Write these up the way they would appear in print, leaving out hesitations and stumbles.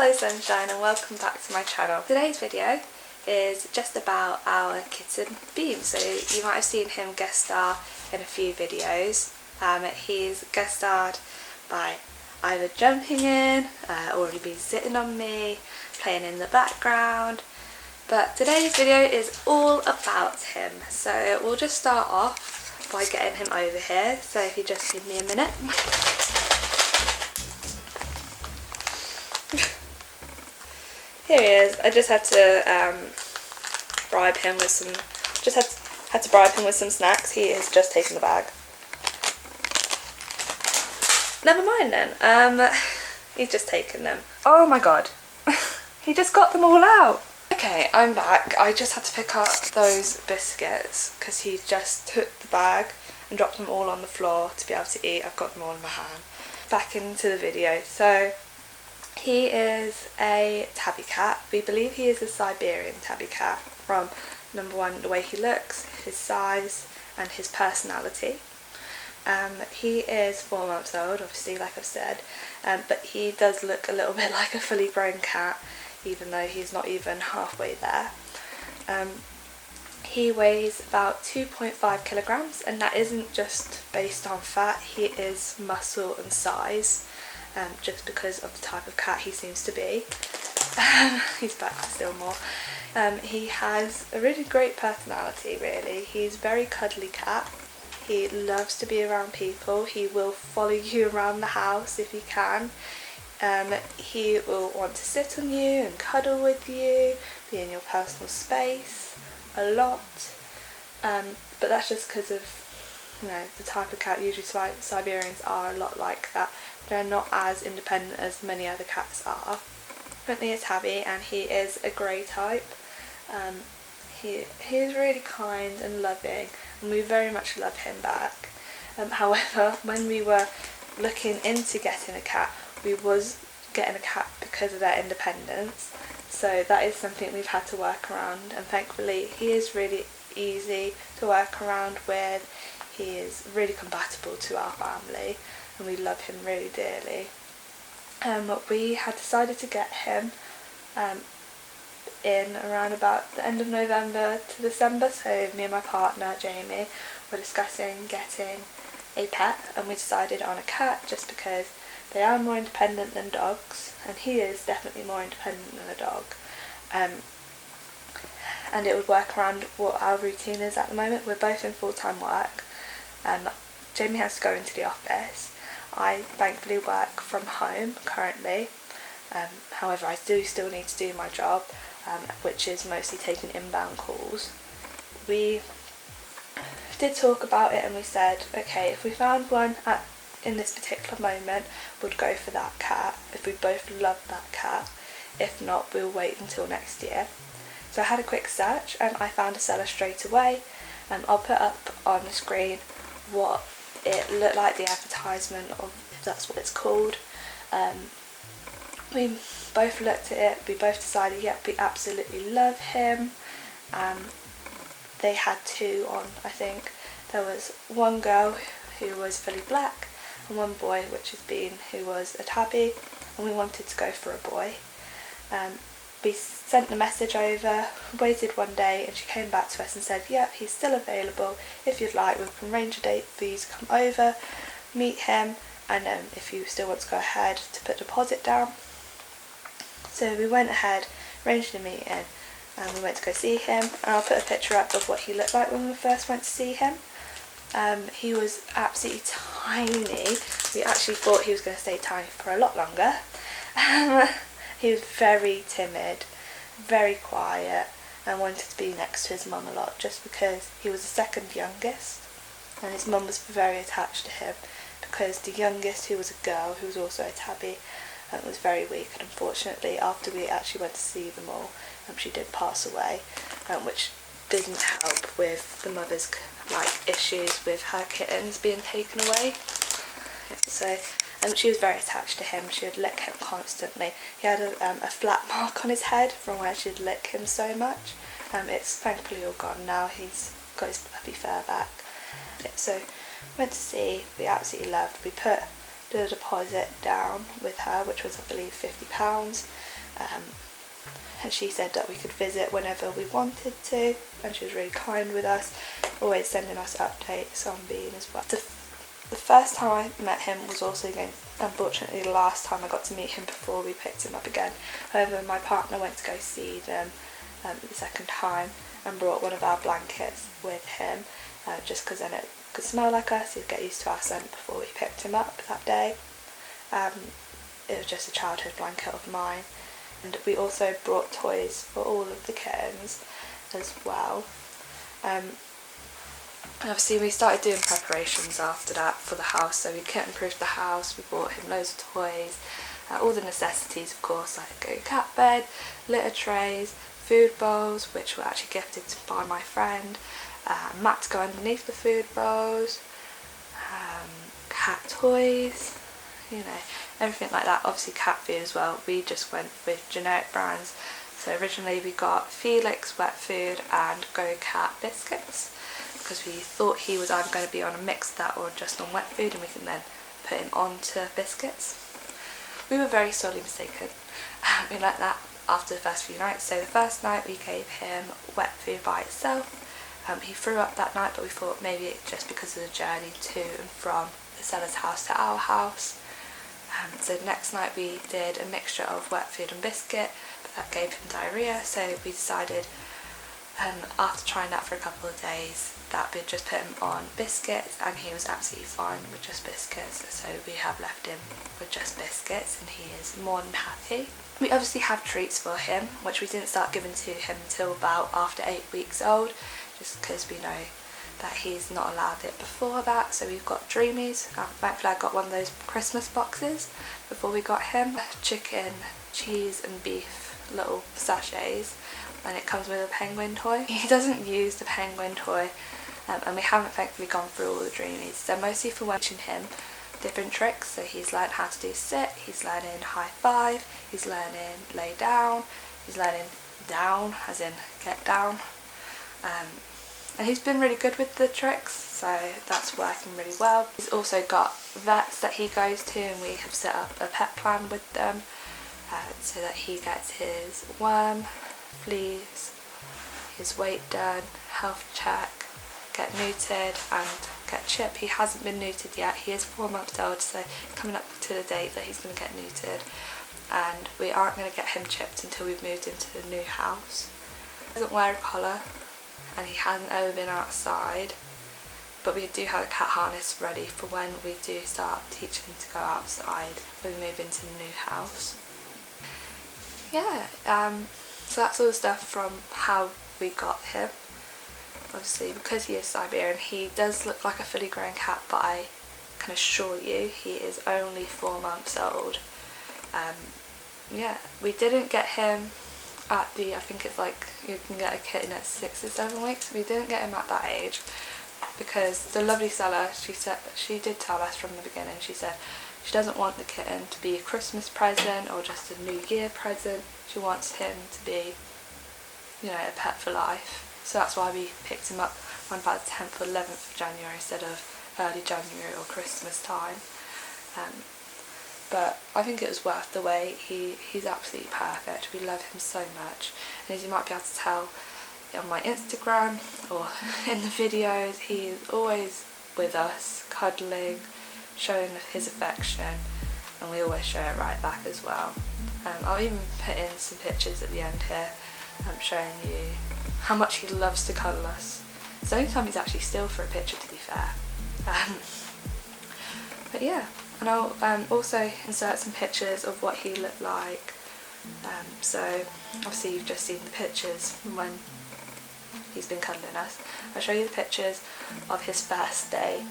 Hello Sunshine and welcome back to my channel. Today's video is just about our kitten Beam. So you might have seen him guest star in a few videos. He's guest starred by either jumping in, already been sitting on me, playing in the background. But today's video is all about him. So we'll just start off by getting him over here. So if you just give me a minute. Here he is. I just had to bribe him with some. Had to bribe him with some snacks. He is just taking the bag. Never mind then. He's just taken them. Oh my god, he just got them all out. Okay, I'm back. I just had to pick up those biscuits because he just took the bag and dropped them all on the floor to be able to eat. I've got them all in my hand. Back into the video. So. He is a tabby cat. We believe he is a Siberian tabby cat from, number one, the way he looks, his size and his personality. He is 4 months old, obviously, like I've said, but he does look a little bit like a fully grown cat, even though he's not even halfway there. He weighs about 2.5 kilograms, and that isn't just based on fat, he is muscle and size. Just because of the type of cat he seems to be. He's back for still more. He has a really great personality, really. He's a very cuddly cat. He loves to be around people. He will follow you around the house if he can. He will want to sit on you and cuddle with you, be in your personal space a lot. But that's just because of, you know, the type of cat. Usually Siberians are a lot like that. They're not as independent as many other cats are. Currently a tabby, and he is a grey type. He is really kind and loving, and we very much love him back. However, when we were looking into getting a cat, we was getting a cat because of their independence. So that is something we've had to work around, and thankfully he is really easy to work around with. He is really compatible to our family, and we love him really dearly. We had decided to get him in around about the end of November to December, so me and my partner Jamie were discussing getting a pet, and we decided on a cat just because they are more independent than dogs, and he is definitely more independent than a dog. And it would work around what our routine is at the moment. We're both in full-time work. Jamie has to go into the office. I thankfully work from home currently. However, I do still need to do my job, which is mostly taking inbound calls. We did talk about it, and we said, okay, if we found one in this particular moment, we'd go for that cat if we both love that cat. If not, we'll wait until next year. So I had a quick search and I found a seller straight away. I'll put up on the screen what it looked like, the advertisement, or if that's what it's called. We both looked at it, we both decided, yep, we absolutely love him. They had two on, I think. There was one girl who was fully black and one boy, which is Bean, who was a tabby, and we wanted to go for a boy. We sent the message over, waited one day, and she came back to us and said, yep, he's still available. If you'd like, we can arrange a date for you to come over, meet him, and if you still want to go ahead, to put a deposit down. So we went ahead, arranged a meeting, and we went to go see him. And I'll put a picture up of what he looked like when we first went to see him. He was absolutely tiny. We actually thought he was going to stay tiny for a lot longer. He was very timid, very quiet, and wanted to be next to his mum a lot, just because he was the second youngest, and his mum was very attached to him, because the youngest, who was a girl, who was also a tabby, was very weak, and unfortunately after we actually went to see them all, she did pass away, which didn't help with the mother's issues with her kittens being taken away. So she was very attached to him. She would lick him constantly. He had a flat mark on his head from where she'd lick him so much. It's thankfully all gone now. He's got his puppy fur back. So went to see, we absolutely loved. We put the deposit down with her, which was I believe £50. And she said that we could visit whenever we wanted to, and she was really kind with us, always sending us updates on Bean as well. The first time I met him was also again, unfortunately, the last time I got to meet him before we picked him up again. However, my partner went to go see them the second time and brought one of our blankets with him, just because then it could smell like us, he'd get used to our scent before we picked him up that day. It was just a childhood blanket of mine. And we also brought toys for all of the kittens as well. And obviously we started doing preparations after that for the house, so we kitten-proofed the house, we bought him loads of toys, all the necessities of course, like a cat bed, litter trays, food bowls, which were actually gifted by my friend, a mat to go underneath the food bowls, cat toys, you know, everything like that. Obviously cat food as well, we just went with generic brands. So originally we got Felix wet food and Go Cat biscuits, because we thought he was either going to be on a mix of that or just on wet food, and we can then put him onto biscuits. We were very sorely mistaken. We like that after the first few nights. So the first night we gave him wet food by itself. He threw up that night, but we thought maybe it's just because of the journey to and from the seller's house to our house. So the next night we did a mixture of wet food and biscuit, but that gave him diarrhoea, so we decided after trying that for a couple of days that we'd just put him on biscuits, and he was absolutely fine with just biscuits, so we have left him with just biscuits and he is more than happy. We obviously have treats for him, which we didn't start giving to him until about after 8 weeks old, just because we know that he's not allowed it before that. So we've got Dreamies. Thankfully I got one of those Christmas boxes before we got him. Chicken, cheese and beef little sachets, and it comes with a penguin toy. He doesn't use the penguin toy, and we haven't thankfully gone through all the Dreamies. They're mostly for watching him different tricks. So he's learned how to do sit, he's learning high five, he's learning lay down, he's learning down as in get down. And he's been really good with the tricks, so that's working really well. He's also got vets that he goes to, and we have set up a pet plan with them, so that he gets his worm, fleas, his weight done, health check, get neutered and get chipped. He hasn't been neutered yet, he is 4 months old, so coming up to the date that he's going to get neutered, and we aren't going to get him chipped until we've moved into the new house. He doesn't wear a collar, and he hasn't ever been outside, but we do have a cat harness ready for when we do start teaching him to go outside when we move into the new house. Yeah, so that's all the stuff from how we got him. Obviously because he is Siberian, he does look like a fully grown cat, but I can assure you he is only 4 months old. Yeah, we didn't get him at I think it's like you can get a kitten at 6 or 7 weeks. We didn't get him at that age because the lovely seller, she did tell us from the beginning, she said she doesn't want the kitten to be a Christmas present or just a New Year present. She wants him to be, you know, a pet for life. So that's why we picked him up on about the 10th or 11th of January instead of early January or Christmas time. But I think it was worth the wait. He's absolutely perfect. We love him so much. And as you might be able to tell on my Instagram or in the videos, he's always with us, cuddling, showing his affection, and we always show it right back as well. I'll even put in some pictures at the end here, showing you how much he loves to cuddle us. It's the only time he's actually still for a picture, to be fair. But yeah. And I'll also insert some pictures of what he looked like. So obviously you've just seen the pictures from when he's been cuddling us. I'll show you the pictures of his first day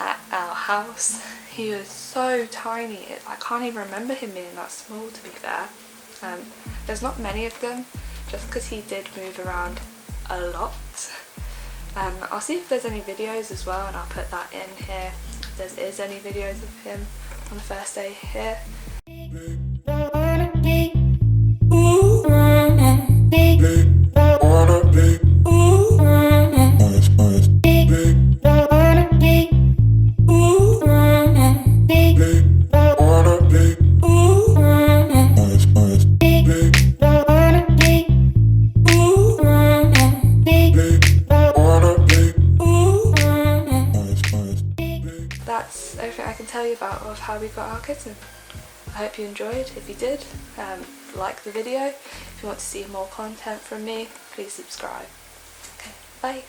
at our house. He was so tiny, I can't even remember him being that small, to be fair. There's not many of them, just because he did move around a lot. I'll see if there's any videos as well, and I'll put that in here. There is any videos of him on the first day here. that's everything I can tell you about of how we got our kitten. I hope you enjoyed. If you did, like the video. If you want to see more content from me, please subscribe. Okay, bye.